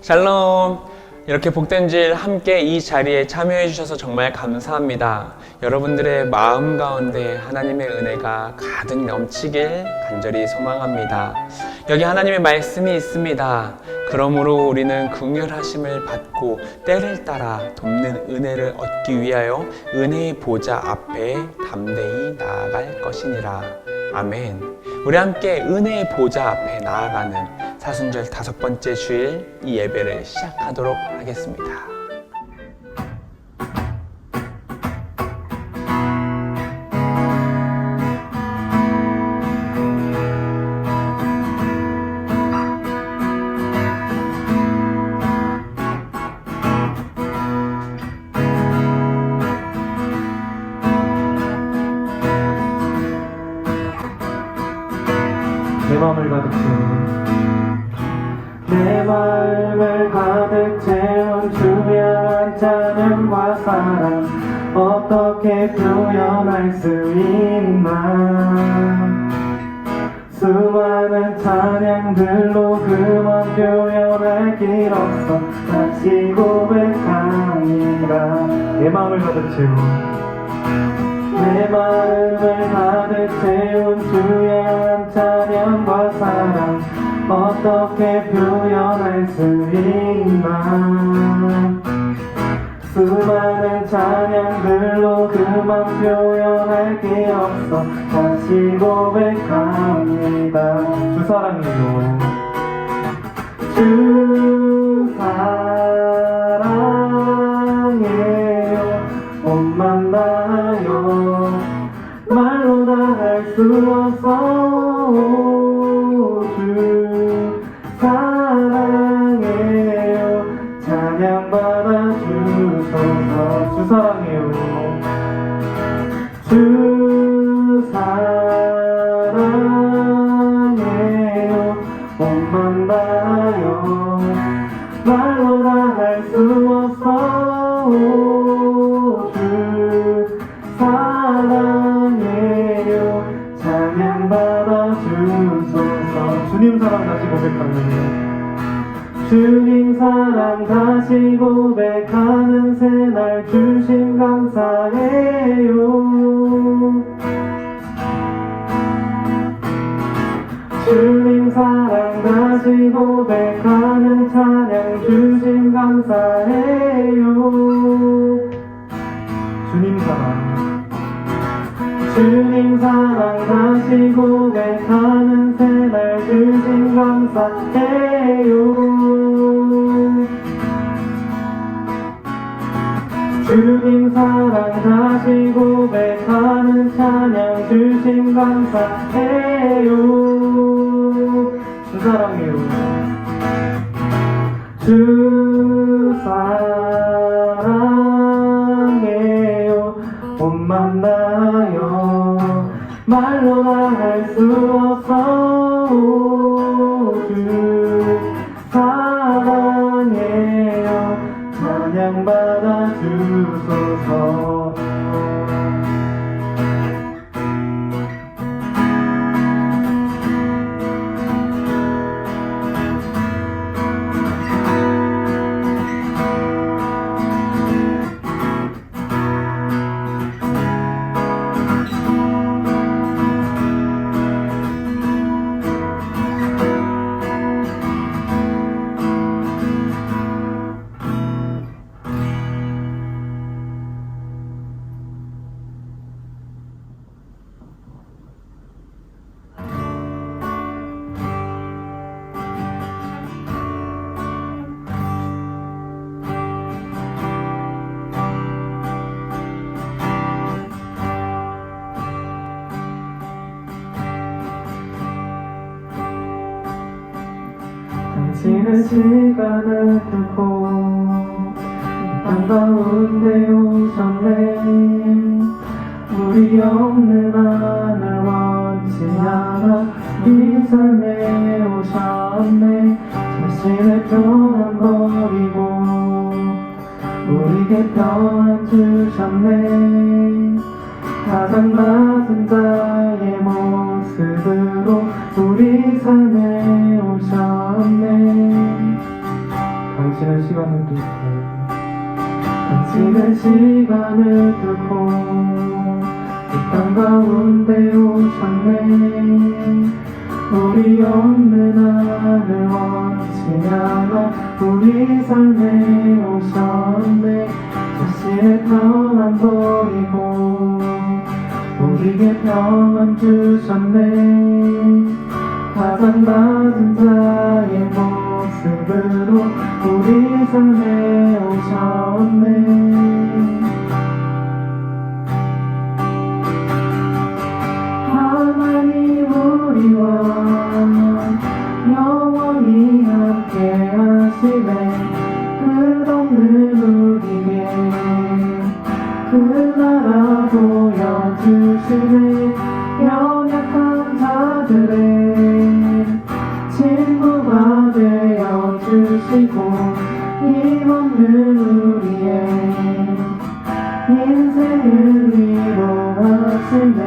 샬롬! 이렇게 복된 주일 함께 이 자리에 참여해 주셔서 정말 감사합니다. 여러분들의 마음 가운데 하나님의 은혜가 가득 넘치길 간절히 소망합니다. 여기 하나님의 말씀이 있습니다. 그러므로 우리는 긍휼하심을 받고 때를 따라 돕는 은혜를 얻기 위하여 은혜의 보좌 앞에 담대히 나아갈 것이니라. 아멘. 우리 함께 은혜의 보좌 앞에 나아가는 사순절 5번째 주일 이 예배를 시작하도록 하겠습니다. 내 마음을 가득 채운 내 마음을 가득 채운 주의 찬양과 사랑 어떻게 표현할 수 있나. 수많은 찬양들로 그만 표현할 길 없어 다시 고백합니다. 내 마음을 가득 채운 내 마음을 가득 채운 주의 찬양과 사랑 어떻게 표현할 수 있나. 수많은 찬양들로 그만 표현할 게 없어 다시 고백합니다. 주 사랑해요. 주 사랑해요. 옷만 나요 말로 다 할 수 없어. 주 사랑해요. 찬양 받아 주소서. 주 사랑해요. 주 사랑해요. 옷만 나요 말로 다 할 수 없어. 주 사랑해요. 찬양 받아 주소서. 주님 사랑 다시 고백하면요. 주님 사랑 다시 고백하는 새날 주심 감사해요. 주님 사랑 다시 고백하는 찬양 주심 감사해요. 주님 사랑 주님 사랑 다시 고백하는 새날 주심 감사해요. 주님 사랑 다시 고백하는 찬양 주심 감사해요. 주 사랑해요. 주 사랑해요. 옷만 나요 말로 다 할 수 없어. 주 사랑해요. 찬양 받아 주소서. 당신의 시간을 두고 땅 가운데 오셨네. 물이 없는 하늘 원치 않아 이 삶에 오셨네. 자신의 평안 버리고 우리에게 평안 주셨네. 가장 낮은 자의 모습으로 우리 삶에 오셨네. 당신의 시간을 뚫고 당신의 시간을 뚫고 이 땅 가운데 오셨네. 우리 없는 하늘 원치 않아 우리 삶에 오셨네. 자신의 평안 버리고 우리에게 평안 주셨네. 가장 낮은 자의 모습으로 우리 삶에 오셨네. 하나님 우리와 영원히 함께 하시네. 끝없는 우리에게 그 나라 보여주시네. 연약한 자들의 친구가 되어주시고 힘없는 우리의 인생을 위로하시네.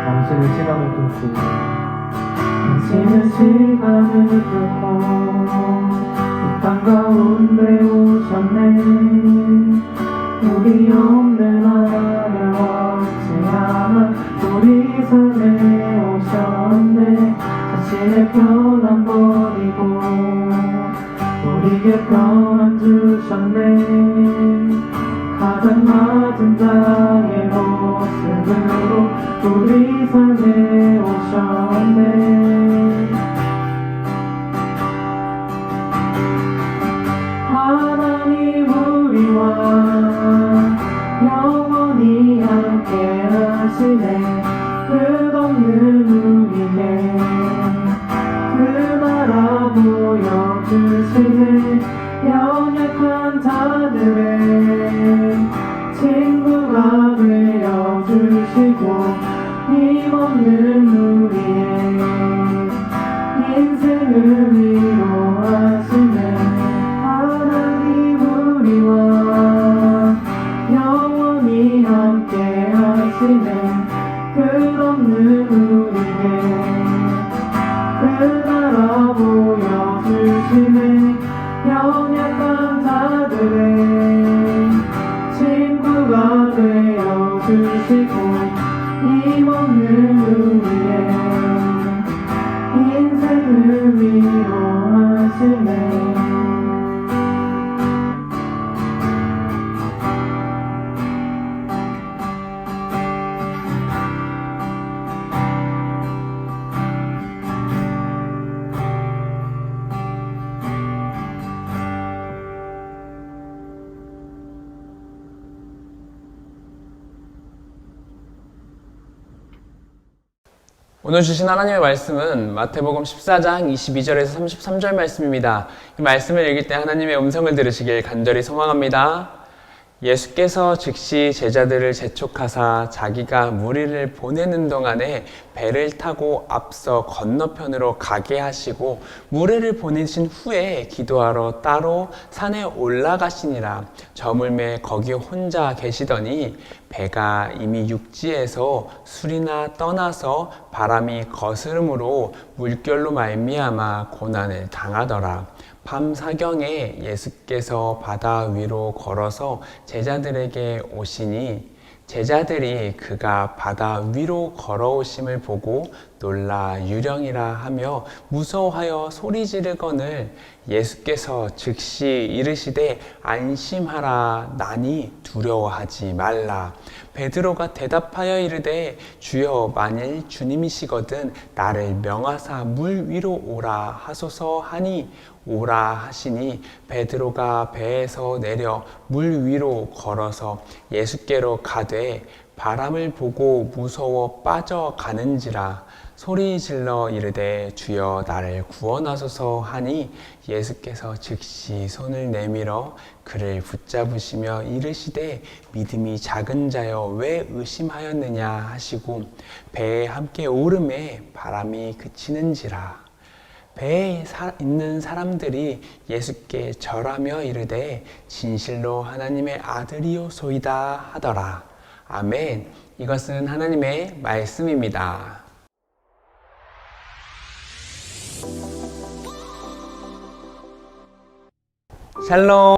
당신의 시간을 뚫고 당신의 시간을 뚫고 이 땅 가운데 오셨네. 우리 없는 하늘 원치 않아 우리 삶에 오셨네. 자신의 평안 버리고 우리에게 평안 주셨네. 가장 낮은 자의 모습으로 우리 삶에 오셨네. 하나님 우리와 영원히 함께 하시네. 끝없는 우리의 그 나라 보여주시네. 연약한 자들의 친구가 되어주시고 힘없는 우리의 인생을 위로하시네. 하나님 우리와 영원히 함께 하시네. 끝없는 우리의 그 나라 보여주시네. 연약한 자들의 친구가 되어주시고 힘없는 우리의 인생을 위로하시네. 오늘 주신 하나님의 말씀은 마태복음 14장 22절에서 33절 말씀입니다. 이 말씀을 읽을 때 하나님의 음성을 들으시길 간절히 소망합니다. 예수께서 즉시 제자들을 재촉하사 자기가 무리를 보내는 동안에 배를 타고 앞서 건너편으로 가게 하시고 무리를 보내신 후에 기도하러 따로 산에 올라가시니라. 저물매 거기 혼자 계시더니 배가 이미 육지에서 술이나 떠나서 바람이 거스름으로 물결로 말미암아 고난을 당하더라. 밤 사경에 예수께서 바다 위로 걸어서 제자들에게 오시니 제자들이 그가 바다 위로 걸어오심을 보고 놀라 유령이라 하며 무서워하여 소리 지르거늘 예수께서 즉시 이르시되 안심하라 나니 두려워하지 말라. 베드로가 대답하여 이르되 주여 만일 주님이시거든 나를 명하사 물 위로 오라 하소서 하니 오라 하시니 베드로가 배에서 내려 물 위로 걸어서 예수께로 가되 바람을 보고 무서워 빠져가는지라 소리 질러 이르되 주여 나를 구원하소서 하니 예수께서 즉시 손을 내밀어 그를 붙잡으시며 이르시되 믿음이 작은 자여 왜 의심하였느냐 하시고 배에 함께 오름에 바람이 그치는지라. 배에 있는 사람들이 예수께 절하며 이르되 진실로 하나님의 아들이오소이다 하더라. 아멘. 이것은 하나님의 말씀입니다. 샬롬.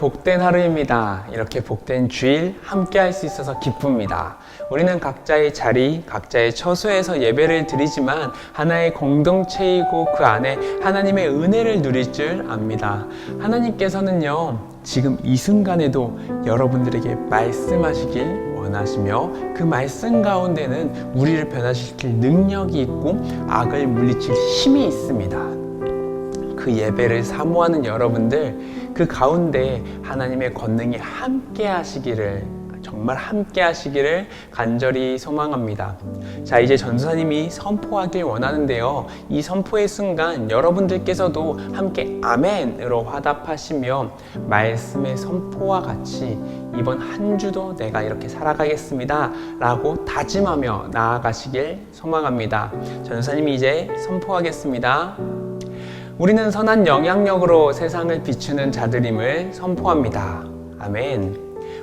복된 하루입니다. 이렇게 복된 주일 함께 할 수 있어서 기쁩니다. 우리는 각자의 자리, 각자의 처소에서 예배를 드리지만 하나의 공동체이고 그 안에 하나님의 은혜를 누릴 줄 압니다. 하나님께서는요, 지금 이 순간에도 여러분들에게 말씀하시길 원하시며 그 말씀 가운데는 우리를 변화시킬 능력이 있고 악을 물리칠 힘이 있습니다. 그 예배를 사모하는 여러분들, 그 가운데 하나님의 권능이 함께 하시기를, 정말 함께 하시기를 간절히 소망합니다. 자, 이제 전도사님이 선포하길 원하는데요, 이 선포의 순간 여러분들께서도 함께 아멘으로 화답하시며 말씀의 선포와 같이 이번 한 주도 내가 이렇게 살아가겠습니다 라고 다짐하며 나아가시길 소망합니다. 전도사님이 이제 선포하겠습니다. 우리는 선한 영향력으로 세상을 비추는 자들임을 선포합니다. 아멘.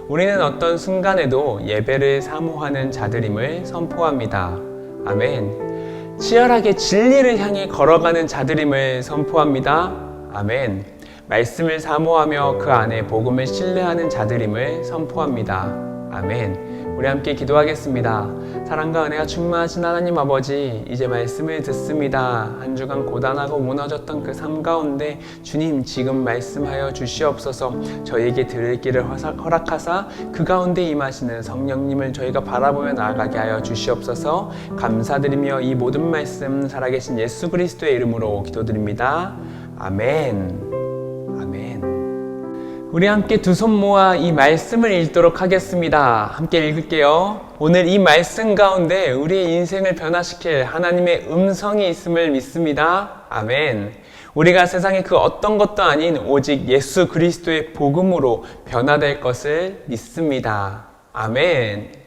우리는 어떤 순간에도 예배를 사모하는 자들임을 선포합니다. 아멘. 치열하게 진리를 향해 걸어가는 자들임을 선포합니다. 아멘. 말씀을 사모하며 그 안에 복음을 신뢰하는 자들임을 선포합니다. 아멘. 우리 함께 기도하겠습니다. 사랑과 은혜가 충만하신 하나님 아버지, 이제 말씀을 듣습니다. 한 주간 고단하고 무너졌던 그 삶 가운데 주님 지금 말씀하여 주시옵소서. 저희에게 들을 길을 허락하사 그 가운데 임하시는 성령님을 저희가 바라보며 나아가게 하여 주시옵소서. 감사드리며 이 모든 말씀 살아계신 예수 그리스도의 이름으로 기도드립니다. 아멘. 아멘. 우리 함께 두 손 모아 이 말씀을 읽도록 하겠습니다. 함께 읽을게요. 오늘 이 말씀 가운데 우리의 인생을 변화시킬 하나님의 음성이 있음을 믿습니다. 아멘. 우리가 세상의 그 어떤 것도 아닌 오직 예수 그리스도의 복음으로 변화될 것을 믿습니다. 아멘.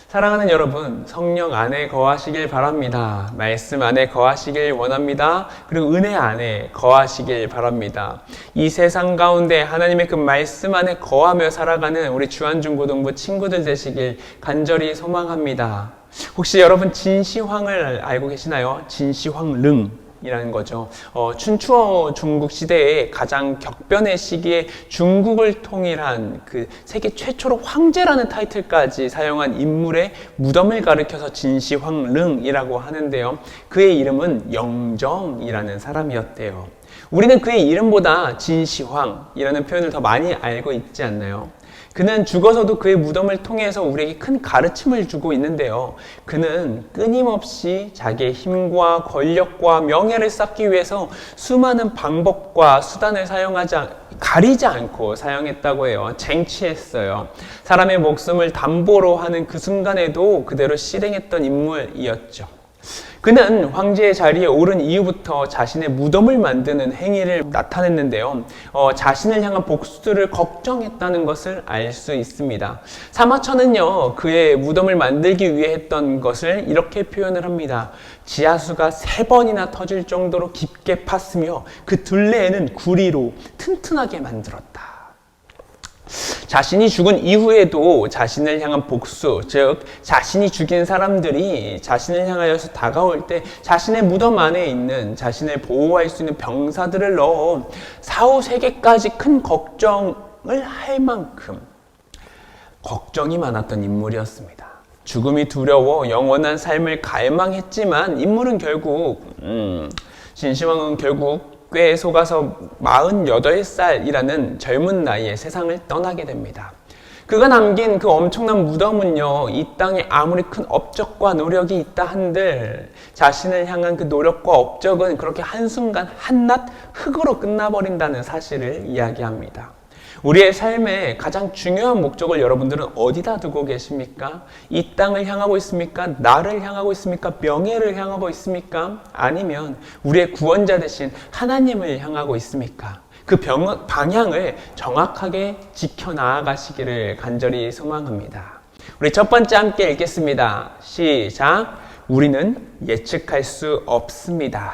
사랑하는 여러분, 성령 안에 거하시길 바랍니다. 말씀 안에 거하시길 원합니다. 그리고 은혜 안에 거하시길 바랍니다. 이 세상 가운데 하나님의 그 말씀 안에 거하며 살아가는 우리 주안중고등부 친구들 되시길 간절히 소망합니다. 혹시 여러분 진시황을 알고 계시나요? 진시황릉 이라는 거죠. 춘추어 중국 시대에 가장 격변의 시기에 중국을 통일한 그 세계 최초로 황제라는 타이틀까지 사용한 인물의 무덤을 가리켜서 진시황릉이라고 하는데요. 그의 이름은 영정이라는 사람이었대요. 우리는 그의 이름보다 진시황이라는 표현을 더 많이 알고 있지 않나요? 그는 죽어서도 그의 무덤을 통해서 우리에게 큰 가르침을 주고 있는데요. 그는 끊임없이 자기의 힘과 권력과 명예를 쌓기 위해서 수많은 방법과 수단을 가리지 않고 사용했다고 해요. 쟁취했어요. 사람의 목숨을 담보로 하는 그 순간에도 그대로 실행했던 인물이었죠. 그는 황제의 자리에 오른 이후부터 자신의 무덤을 만드는 행위를 나타냈는데요. 자신을 향한 복수들을 걱정했다는 것을 알 수 있습니다. 사마천은요, 그의 무덤을 만들기 위해 했던 것을 이렇게 표현을 합니다. 지하수가 3번이나 터질 정도로 깊게 팠으며 그 둘레에는 구리로 튼튼하게 만들었다. 자신이 죽은 이후에도 자신을 향한 복수, 즉 자신이 죽인 사람들이 자신을 향하여서 다가올 때 자신의 무덤 안에 있는 자신을 보호할 수 있는 병사들을 넣어 사후 세계까지 큰 걱정을 할 만큼 걱정이 많았던 인물이었습니다. 죽음이 두려워 영원한 삶을 갈망했지만 인물은 진시황은 결국 꾀에 속아서 48살이라는 젊은 나이에 세상을 떠나게 됩니다. 그가 남긴 그 엄청난 무덤은요, 이 땅에 아무리 큰 업적과 노력이 있다 한들 자신을 향한 그 노력과 업적은 그렇게 한순간 한낱 흙으로 끝나버린다는 사실을 이야기합니다. 우리의 삶의 가장 중요한 목적을 여러분들은 어디다 두고 계십니까? 이 땅을 향하고 있습니까? 나를 향하고 있습니까? 명예를 향하고 있습니까? 아니면 우리의 구원자 되신 하나님을 향하고 있습니까? 그 방향을 정확하게 지켜나가시기를 간절히 소망합니다. 우리 첫 번째 함께 읽겠습니다. 시작. 우리는 예측할 수 없습니다.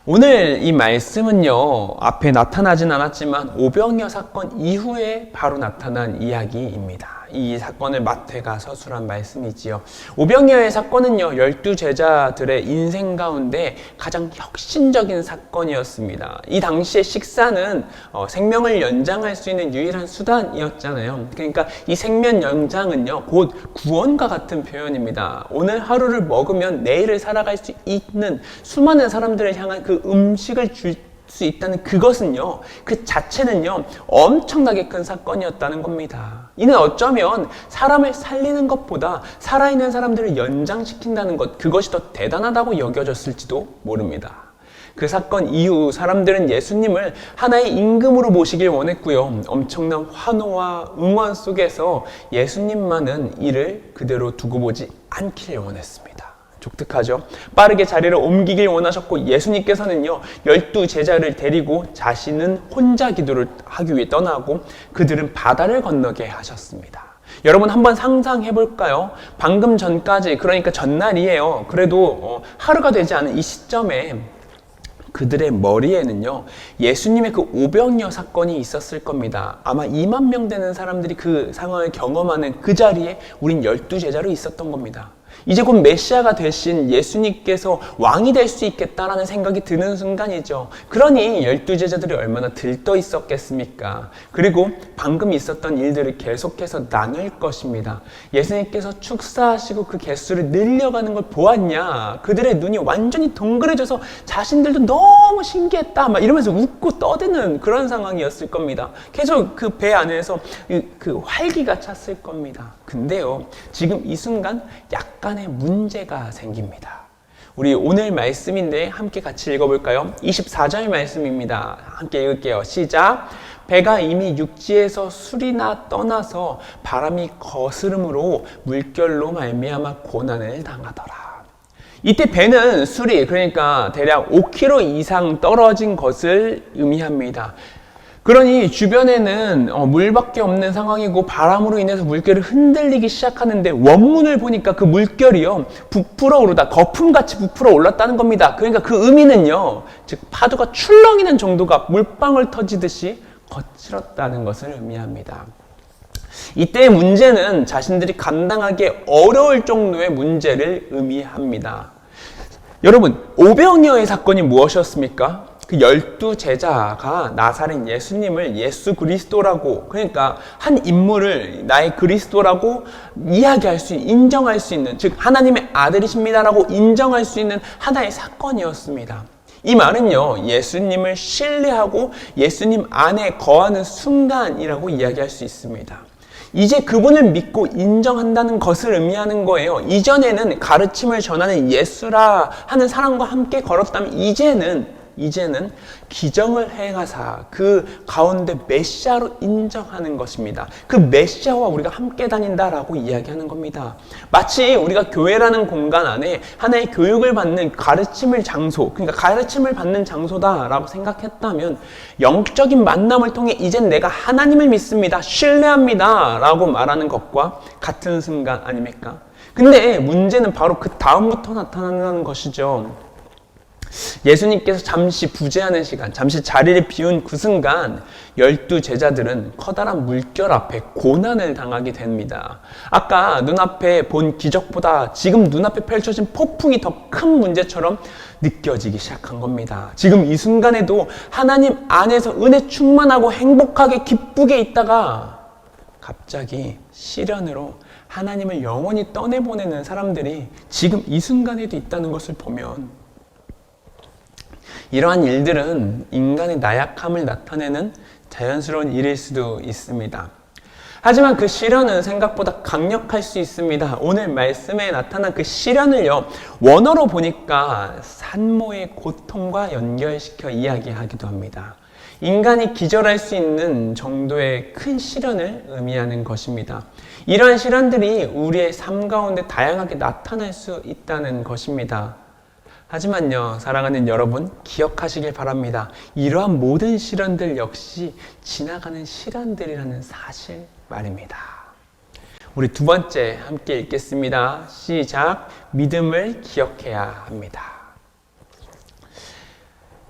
오늘 이 말씀은요, 앞에 나타나진 않았지만 오병이어 사건 이후에 바로 나타난 이야기입니다. 이 사건을 마태가 서술한 말씀이지요. 오병이어의 사건은요, 12제자들의 인생 가운데 가장 혁신적인 사건이었습니다. 이 당시의 식사는 생명을 연장할 수 있는 유일한 수단이었잖아요. 그러니까 이 생명 연장은요, 곧 구원과 같은 표현입니다. 오늘 하루를 먹으면 내일을 살아갈 수 있는 수많은 사람들을 향한 그 음식을 줄 수 있다는 그것은요, 그 자체는요, 엄청나게 큰 사건이었다는 겁니다. 이는 어쩌면 사람을 살리는 것보다 살아있는 사람들을 연장시킨다는 것, 그것이 더 대단하다고 여겨졌을지도 모릅니다. 그 사건 이후 사람들은 예수님을 하나의 임금으로 모시길 원했고요. 엄청난 환호와 응원 속에서 예수님만은 이를 그대로 두고 보지 않기를 원했습니다. 독특하죠. 빠르게 자리를 옮기길 원하셨고 예수님께서는요, 12제자를 데리고 자신은 혼자 기도를 하기 위해 떠나고 그들은 바다를 건너게 하셨습니다. 여러분 한번 상상해 볼까요? 방금 전까지, 그러니까 전날이에요. 그래도 하루가 되지 않은 이 시점에 그들의 머리에는요, 예수님의 그 오병이어 사건이 있었을 겁니다. 아마 2만 명 되는 사람들이 그 상황을 경험하는 그 자리에 우린 12제자로 있었던 겁니다. 이제 곧 메시아가 되신 예수님께서 왕이 될 수 있겠다라는 생각이 드는 순간이죠. 그러니 12제자들이 얼마나 들떠 있었겠습니까? 그리고 방금 있었던 일들을 계속해서 나눌 것입니다. 예수님께서 축사하시고 그 개수를 늘려가는 걸 보았냐? 그들의 눈이 완전히 동그래져서 자신들도 너무 신기했다 막 이러면서 웃고 떠드는 그런 상황이었을 겁니다. 계속 그 배 안에서 그 활기가 찼을 겁니다. 근데요, 지금 이 순간 약간의 문제가 생깁니다. 우리 오늘 말씀인데 함께 같이 읽어볼까요? 24절 말씀입니다. 함께 읽을게요. 시작! 배가 이미 육지에서 술이나 떠나서 바람이 거스름으로 물결로 말미암아 고난을 당하더라. 이때 배는 술이, 그러니까 대략 5km 이상 떨어진 것을 의미합니다. 그러니 주변에는 물밖에 없는 상황이고 바람으로 인해서 물결이 흔들리기 시작하는데 원문을 보니까 그 물결이요, 부풀어 오르다, 거품같이 부풀어 올랐다는 겁니다. 그러니까 그 의미는요, 즉 파도가 출렁이는 정도가 물방울 터지듯이 거칠었다는 것을 의미합니다. 이때의 문제는 자신들이 감당하기 어려울 정도의 문제를 의미합니다. 여러분, 오병이어의 사건이 무엇이었습니까? 그 12제자가 나사렛 예수님을 예수 그리스도라고, 그러니까 한 인물을 나의 그리스도라고 이야기할 수 있는, 인정할 수 있는, 즉 하나님의 아들이십니다라고 인정할 수 있는 하나의 사건이었습니다. 이 말은요, 예수님을 신뢰하고 예수님 안에 거하는 순간이라고 이야기할 수 있습니다. 이제 그분을 믿고 인정한다는 것을 의미하는 거예요. 이전에는 가르침을 전하는 예수라 하는 사람과 함께 걸었다면 이제는 기정을 행하사 그 가운데 메시아로 인정하는 것입니다. 그 메시아와 우리가 함께 다닌다라고 이야기하는 겁니다. 마치 우리가 교회라는 공간 안에 하나의 교육을 받는 가르침을 장소, 그러니까 가르침을 받는 장소다라고 생각했다면 영적인 만남을 통해 이젠 내가 하나님을 믿습니다, 신뢰합니다 라고 말하는 것과 같은 순간 아닙니까? 근데 문제는 바로 그 다음부터 나타나는 것이죠. 예수님께서 잠시 부재하는 시간, 잠시 자리를 비운 그 순간 12제자들은 커다란 물결 앞에 고난을 당하게 됩니다. 아까 눈앞에 본 기적보다 지금 눈앞에 펼쳐진 폭풍이 더 큰 문제처럼 느껴지기 시작한 겁니다. 지금 이 순간에도 하나님 안에서 은혜 충만하고 행복하게 기쁘게 있다가 갑자기 시련으로 하나님을 영원히 떠내보내는 사람들이 지금 이 순간에도 있다는 것을 보면 이러한 일들은 인간의 나약함을 나타내는 자연스러운 일일 수도 있습니다. 하지만 그 시련은 생각보다 강력할 수 있습니다. 오늘 말씀에 나타난 그 시련을요, 원어로 보니까 산모의 고통과 연결시켜 이야기하기도 합니다. 인간이 기절할 수 있는 정도의 큰 시련을 의미하는 것입니다. 이러한 시련들이 우리의 삶 가운데 다양하게 나타날 수 있다는 것입니다. 하지만요, 사랑하는 여러분, 기억하시길 바랍니다. 이러한 모든 시련들 역시 지나가는 시련들이라는 사실 말입니다. 우리 두 번째 함께 읽겠습니다. 시작. 믿음을 기억해야 합니다.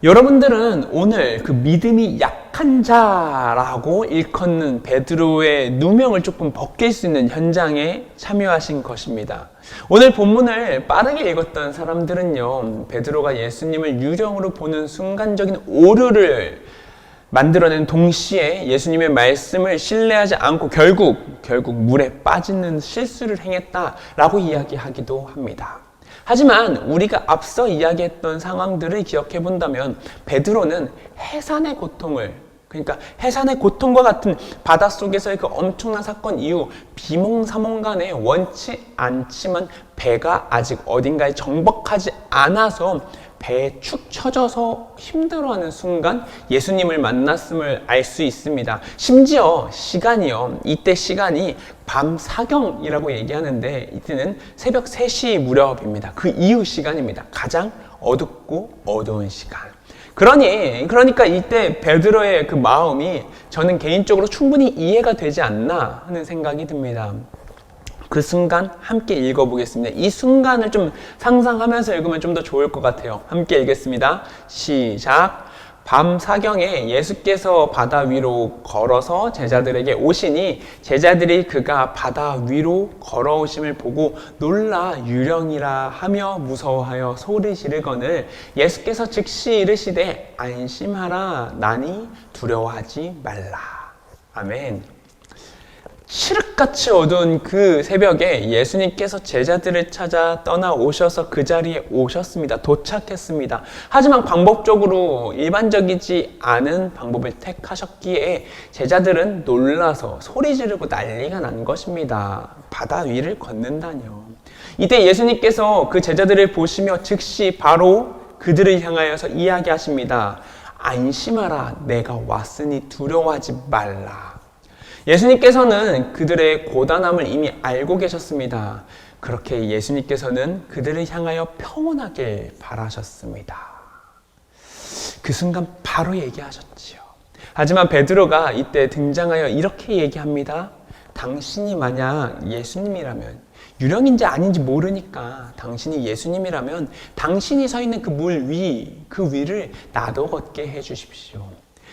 여러분들은 오늘 그 믿음이 약한 자라고 일컫는 베드로의 누명을 조금 벗길 수 있는 현장에 참여하신 것입니다. 오늘 본문을 빠르게 읽었던 사람들은요, 베드로가 예수님을 유령으로 보는 순간적인 오류를 만들어낸 동시에 예수님의 말씀을 신뢰하지 않고 결국 물에 빠지는 실수를 행했다라고 이야기하기도 합니다. 하지만 우리가 앞서 이야기했던 상황들을 기억해 본다면 베드로는 해산의 고통을, 그러니까 해산의 고통과 같은 바닷속에서의 그 엄청난 사건 이후 비몽사몽간에 원치 않지만 배가 아직 어딘가에 정박하지 않아서 배에 축 처져서 힘들어하는 순간 예수님을 만났음을 알 수 있습니다. 심지어 시간이요, 이때 시간이 밤 사경이라고 얘기하는데 이때는 새벽 3시 무렵입니다. 그 이후 시간입니다. 가장 어둡고 어두운 시간. 그러니까 이때 베드로의 그 마음이 저는 개인적으로 충분히 이해가 되지 않나 하는 생각이 듭니다. 그 순간 함께 읽어보겠습니다. 이 순간을 좀 상상하면서 읽으면 좀 더 좋을 것 같아요. 함께 읽겠습니다. 시작. 밤 사경에 예수께서 바다 위로 걸어서 제자들에게 오시니 제자들이 그가 바다 위로 걸어오심을 보고 놀라 유령이라 하며 무서워하여 소리 지르거늘 예수께서 즉시 이르시되 안심하라 나니 두려워하지 말라. 아멘. 칠흑같이 어두운 그 새벽에 예수님께서 제자들을 찾아 떠나오셔서 그 자리에 오셨습니다. 도착했습니다. 하지만 방법적으로 일반적이지 않은 방법을 택하셨기에 제자들은 놀라서 소리 지르고 난리가 난 것입니다. 바다 위를 걷는다뇨. 이때 예수님께서 그 제자들을 보시며 즉시 바로 그들을 향하여서 이야기하십니다. 안심하라 내가 왔으니 두려워하지 말라. 예수님께서는 그들의 고단함을 이미 알고 계셨습니다. 그렇게 예수님께서는 그들을 향하여 평온하길 바라셨습니다. 그 순간 바로 얘기하셨지요. 하지만 베드로가 이때 등장하여 이렇게 얘기합니다. 당신이 만약 예수님이라면, 유령인지 아닌지 모르니까 당신이 예수님이라면 당신이 서 있는 그 물 위, 그 위를 나도 걷게 해주십시오.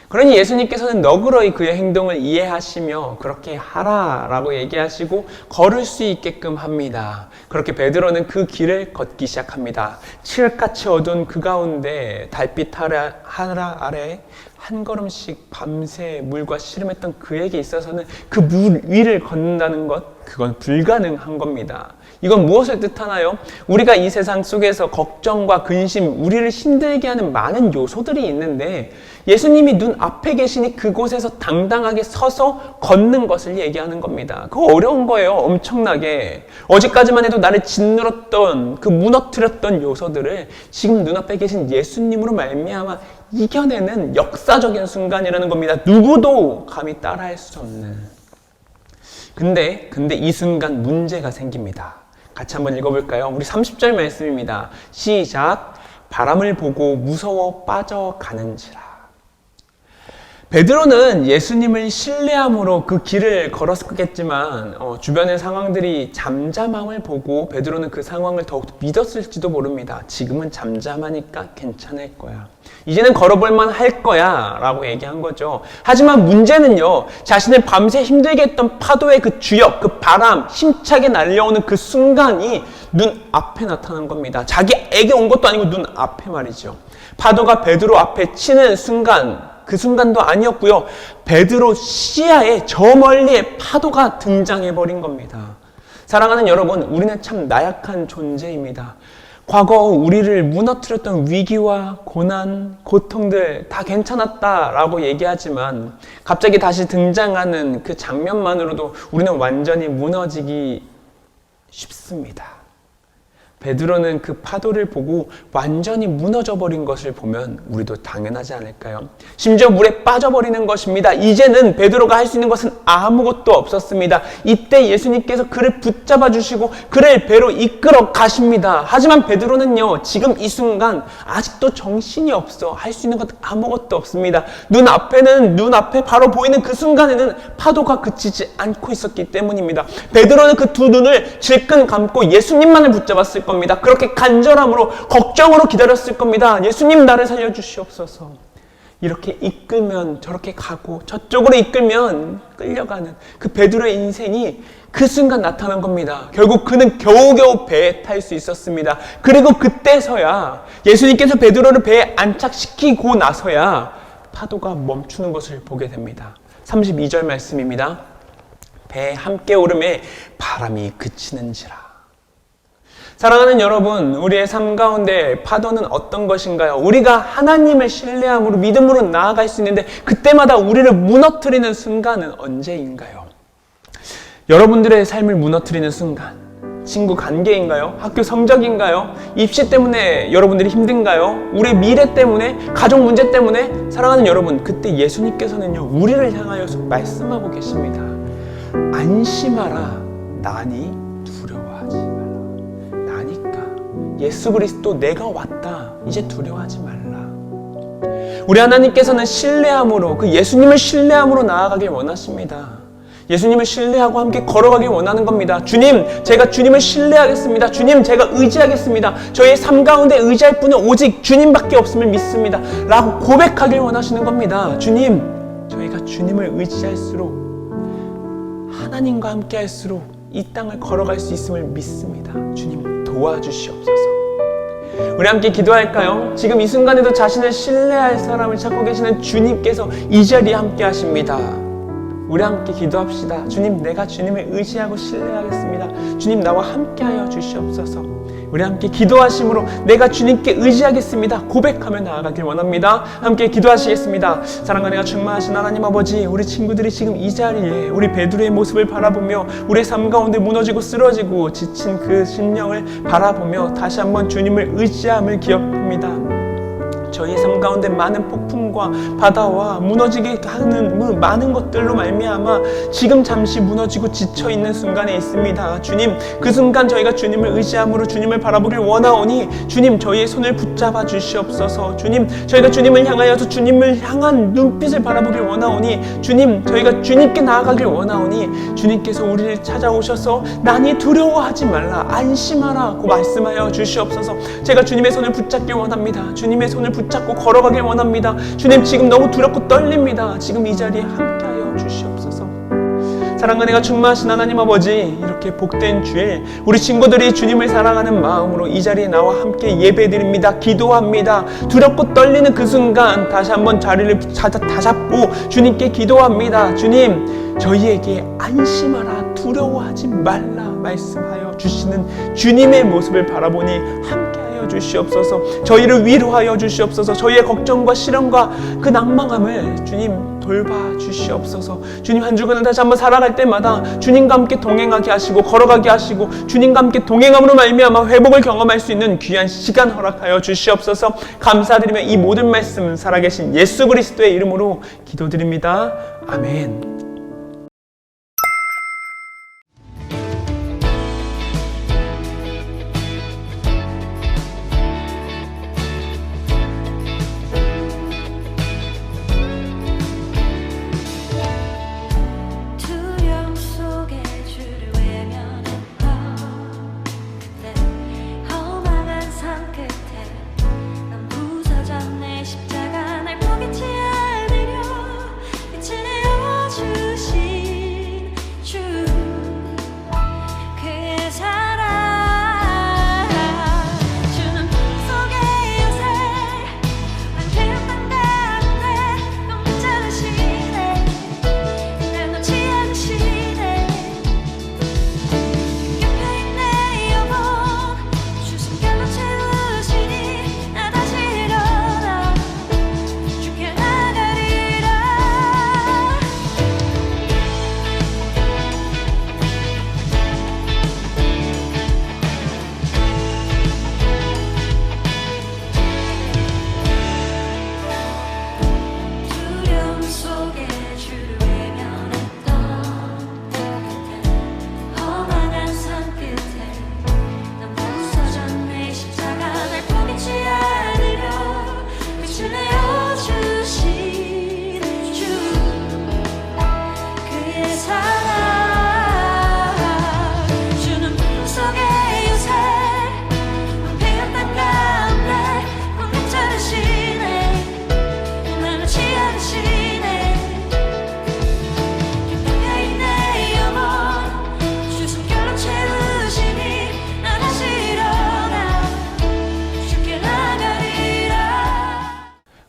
그러니 예수님께서는 너그러이 그의 행동을 이해하시며 그렇게 하라라고 얘기하시고 걸을 수 있게끔 합니다. 그렇게 베드로는 그 길을 걷기 시작합니다. 칠흑같이 어두운 그 가운데 달빛 하늘 아래 한 걸음씩 밤새 물과 씨름했던 그에게 있어서는 그 물 위를 걷는다는 것, 그건 불가능한 겁니다. 이건 무엇을 뜻하나요? 우리가 이 세상 속에서 걱정과 근심, 우리를 힘들게 하는 많은 요소들이 있는데 예수님이 눈 앞에 계시니 그곳에서 당당하게 서서 걷는 것을 얘기하는 겁니다. 그거 어려운 거예요. 엄청나게. 어제까지만 해도 나를 짓눌렀던, 그 무너뜨렸던 요소들을 지금 눈앞에 계신 예수님으로 말미암아 이겨내는 역사적인 순간이라는 겁니다. 누구도 감히 따라할 수 없는. 근데 이 순간 문제가 생깁니다. 같이 한번 읽어볼까요? 우리 30절 말씀입니다. 시작. 바람을 보고 무서워 빠져가는지라. 베드로는 예수님을 신뢰함으로 그 길을 걸었겠지만 주변의 상황들이 잠잠함을 보고 베드로는 그 상황을 더욱 믿었을지도 모릅니다. 지금은 잠잠하니까 괜찮을 거야. 이제는 걸어볼만 할 거야 라고 얘기한 거죠. 하지만 문제는요, 자신을 밤새 힘들게 했던 파도의 그 주역, 그 바람, 힘차게 날려오는 그 순간이 눈 앞에 나타난 겁니다. 자기에게 온 것도 아니고 눈 앞에 말이죠. 파도가 베드로 앞에 치는 순간, 그 순간도 아니었고요. 베드로 시야에 저 멀리에 파도가 등장해버린 겁니다. 사랑하는 여러분, 우리는 참 나약한 존재입니다. 과거 우리를 무너뜨렸던 위기와 고난, 고통들 다 괜찮았다라고 얘기하지만 갑자기 다시 등장하는 그 장면만으로도 우리는 완전히 무너지기 쉽습니다. 베드로는 그 파도를 보고 완전히 무너져버린 것을 보면 우리도 당연하지 않을까요? 심지어 물에 빠져버리는 것입니다. 이제는 베드로가 할 수 있는 것은 아무것도 없었습니다. 이때 예수님께서 그를 붙잡아 주시고 그를 배로 이끌어 가십니다. 하지만 베드로는요, 지금 이 순간 아직도 정신이 없어. 할 수 있는 것 아무것도 없습니다. 눈앞에 바로 보이는 그 순간에는 파도가 그치지 않고 있었기 때문입니다. 베드로는 그 두 눈을 질끈 감고 예수님만을 붙잡았을 겁니다. 그렇게 간절함으로 걱정으로 기다렸을 겁니다. 예수님 나를 살려주시옵소서. 이렇게 이끌면 저렇게 가고 저쪽으로 이끌면 끌려가는 그 베드로의 인생이 그 순간 나타난 겁니다. 결국 그는 겨우겨우 배에 탈 수 있었습니다. 그리고 그때서야 예수님께서 베드로를 배에 안착시키고 나서야 파도가 멈추는 것을 보게 됩니다. 32절 말씀입니다. 배에 함께 오름에 바람이 그치는지라. 사랑하는 여러분, 우리의 삶 가운데 파도는 어떤 것인가요? 우리가 하나님을 신뢰함으로 믿음으로 나아갈 수 있는데 그때마다 우리를 무너뜨리는 순간은 언제인가요? 여러분들의 삶을 무너뜨리는 순간, 친구 관계인가요? 학교 성적인가요? 입시 때문에 여러분들이 힘든가요? 우리의 미래 때문에? 가족 문제 때문에? 사랑하는 여러분, 그때 예수님께서는요, 우리를 향하여서 말씀하고 계십니다. 안심하라, 나니 두려워하지 말라. 나니까 예수 그리스도 내가 왔다, 이제 두려워하지 말라. 우리 하나님께서는 신뢰함으로, 그 예수님을 신뢰함으로 나아가길 원하십니다. 예수님을 신뢰하고 함께 걸어가길 원하는 겁니다. 주님, 제가 주님을 신뢰하겠습니다. 주님, 제가 의지하겠습니다. 저의 삶 가운데 의지할 분은 오직 주님밖에 없음을 믿습니다. 라고 고백하길 원하시는 겁니다. 주님, 저희가 주님을 의지할수록, 하나님과 함께 할수록 이 땅을 걸어갈 수 있음을 믿습니다. 주님, 도와주시옵소서. 우리 함께 기도할까요? 지금 이 순간에도 자신을 신뢰할 사람을 찾고 계시는 주님께서 이 자리에 함께 하십니다. 우리 함께 기도합시다. 주님, 내가 주님을 의지하고 신뢰하겠습니다. 주님, 나와 함께하여 주시옵소서. 우리 함께 기도하심으로 내가 주님께 의지하겠습니다. 고백하며 나아가길 원합니다. 함께 기도하시겠습니다. 사랑과 은혜가 충만하신 하나님 아버지, 우리 친구들이 지금 이 자리에 우리 베드로의 모습을 바라보며 우리의 삶 가운데 무너지고 쓰러지고 지친 그 심령을 바라보며 다시 한번 주님을 의지함을 기억합니다. 저희의 삶 가운데 많은 폭풍과 바다와 무너지게 하는 많은 것들로 말미암아 지금 잠시 무너지고 지쳐있는 순간에 있습니다. 주님, 그 순간 저희가 주님을 의지함으로 주님을 바라보길 원하오니 주님, 저희의 손을 붙잡아 주시옵소서. 주님, 저희가 주님을 향하여서 주님을 향한 눈빛을 바라보길 원하오니 주님, 저희가 주님께 나아가길 원하오니 주님께서 우리를 찾아오셔서 나니 두려워하지 말라, 안심하라고 말씀하여 주시옵소서. 제가 주님의 손을 붙잡길 원합니다. 주님의 손을 붙잡고 걸어가길 원합니다. 주님, 지금 너무 두렵고 떨립니다. 지금 이 자리에 함께하여 주시옵소서. 사랑과 은혜가 충만하신 하나님 아버지, 이렇게 복된 주일 우리 친구들이 주님을 사랑하는 마음으로 이 자리에 나와 함께 예배드립니다. 기도합니다. 두렵고 떨리는 그 순간 다시 한번 자리를 다잡고 주님께 기도합니다. 주님, 저희에게 안심하라, 두려워하지 말라 말씀하여 주시는 주님의 모습을 바라보니 함께하여 주시옵소서. 저희를 위로하여 주시옵소서. 저희의 걱정과 시련과 그 낭망함을 주님 돌봐 주시옵소서. 주님, 한 주간을 다시 한번 살아갈 때마다 주님과 함께 동행하게 하시고 걸어가게 하시고 주님과 함께 동행함으로 말미암아 회복을 경험할 수 있는 귀한 시간 허락하여 주시옵소서. 감사드리며 이 모든 말씀은 살아계신 예수 그리스도의 이름으로 기도드립니다. 아멘. 십자가 날 포기치 않으려 이제 내어주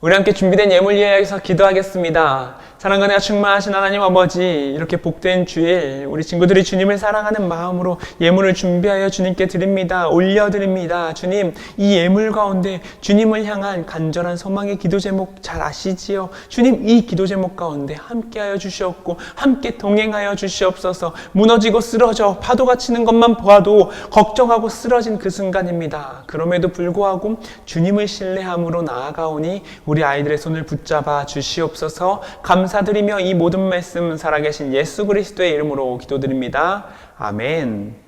우리 함께 준비된 예물 위해서 기도하겠습니다. 사랑과 은혜가 충만하신 하나님 아버지, 이렇게 복된 주일 우리 친구들이 주님을 사랑하는 마음으로 예물을 준비하여 주님께 드립니다. 올려드립니다. 주님, 이 예물 가운데 주님을 향한 간절한 소망의 기도 제목 잘 아시지요? 주님, 이 기도 제목 가운데 함께하여 주시옵고 함께 동행하여 주시옵소서. 무너지고 쓰러져 파도가 치는 것만 보아도 걱정하고 쓰러진 그 순간입니다. 그럼에도 불구하고 주님을 신뢰함으로 나아가오니 우리 아이들의 손을 붙잡아 주시옵소서. 감사드리며 이 모든 말씀 살아계신 예수 그리스도의 이름으로 기도드립니다. 아멘.